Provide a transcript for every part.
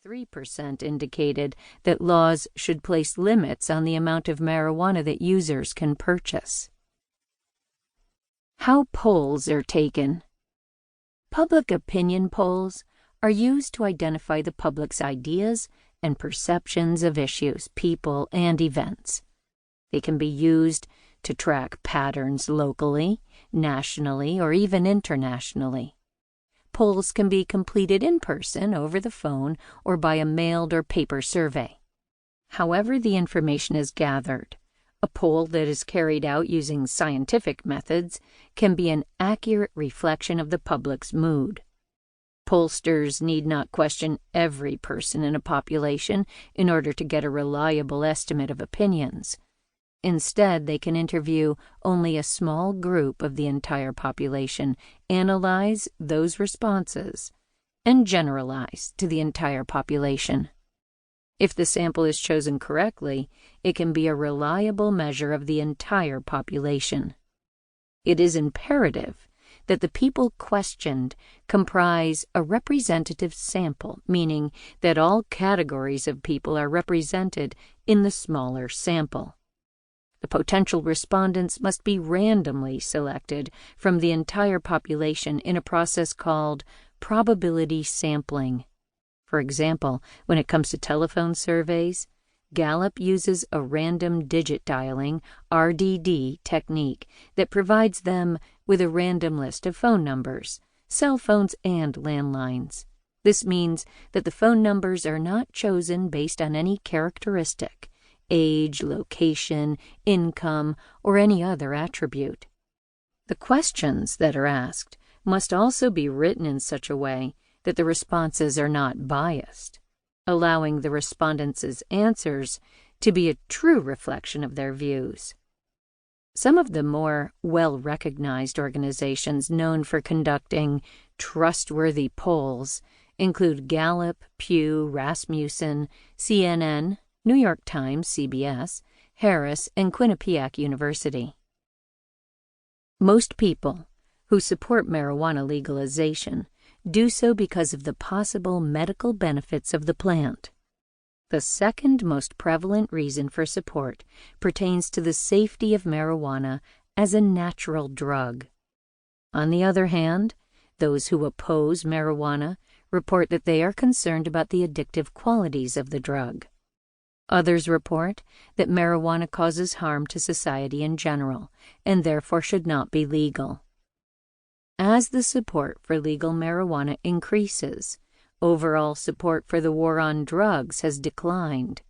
63% indicated that laws should place limits on the amount of marijuana that users can purchase. How polls are taken. Public opinion polls are used to identify the public's ideas and perceptions of issues, people, and events. They can be used to track patterns locally, nationally, or even internationally. Polls can be completed in person, over the phone, or by a mailed or paper survey. However the information is gathered, a poll that is carried out using scientific methods can be an accurate reflection of the public's mood. Pollsters need not question every person in a population in order to get a reliable estimate of opinions. Instead, they can interview only a small group of the entire population, analyze those responses, and generalize to the entire population. If the sample is chosen correctly, it can be a reliable measure of the entire population. It is imperative that the people questioned comprise a representative sample, meaning that all categories of people are represented in the smaller sample. The potential respondents must be randomly selected from the entire population in a process called probability sampling. For example, when it comes to telephone surveys, Gallup uses a random digit dialing (RDD) technique that provides them with a random list of phone numbers, cell phones, and landlines. This means that the phone numbers are not chosen based on any characteristic, age, location, income, or any other attribute. The questions that are asked must also be written in such a way that the responses are not biased, allowing the respondents' answers to be a true reflection of their views. Some of the more well-recognized organizations known for conducting trustworthy polls include Gallup, Pew, Rasmussen, CNN, New York Times, CBS, Harris, and Quinnipiac University. Most people who support marijuana legalization do so because of the possible medical benefits of the plant. The second most prevalent reason for support pertains to the safety of marijuana as a natural drug. On the other hand, those who oppose marijuana report that they are concerned about the addictive qualities of the drug. Others report that marijuana causes harm to society in general and therefore should not be legal. As the support for legal marijuana increases, overall support for the war on drugs has declined.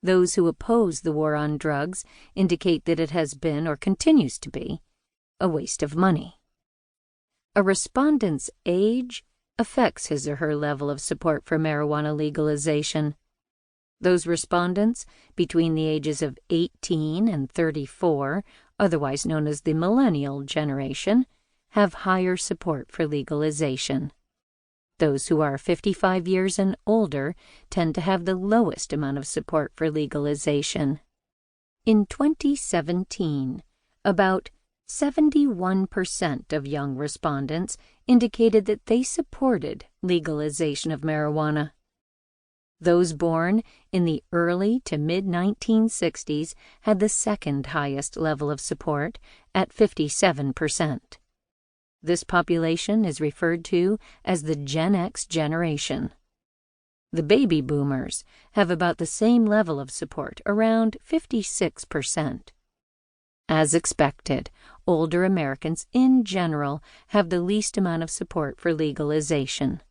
Those who oppose the war on drugs indicate that it has been, or continues to be, a waste of money. A respondent's age affects his or her level of support for marijuana legalization. Those respondents between the ages of 18 and 34, otherwise known as the millennial generation, have higher support for legalization. Those who are 55 years and older tend to have the lowest amount of support for legalization. In 2017, about 71% of young respondents indicated that they supported legalization of marijuana. Those born in the early to mid-1960s had the second highest level of support at 57%. This population is referred to as the Gen X generation. The baby boomers have about the same level of support, around 56%. As expected, older Americans in general have the least amount of support for legalization.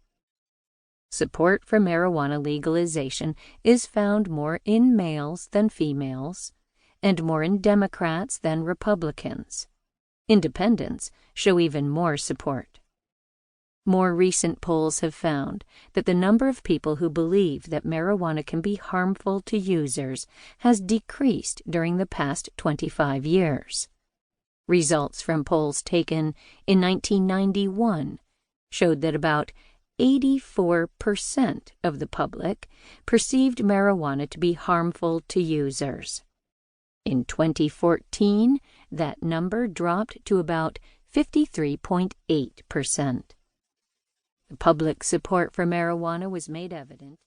Support for marijuana legalization is found more in males than females, and more in Democrats than Republicans. Independents show even more support. More recent polls have found that the number of people who believe that marijuana can be harmful to users has decreased during the past 25 years. Results from polls taken in 1991 showed that about 84% of the public perceived marijuana to be harmful to users. In 2014, that number dropped to about 53.8%. The public support for marijuana was made evident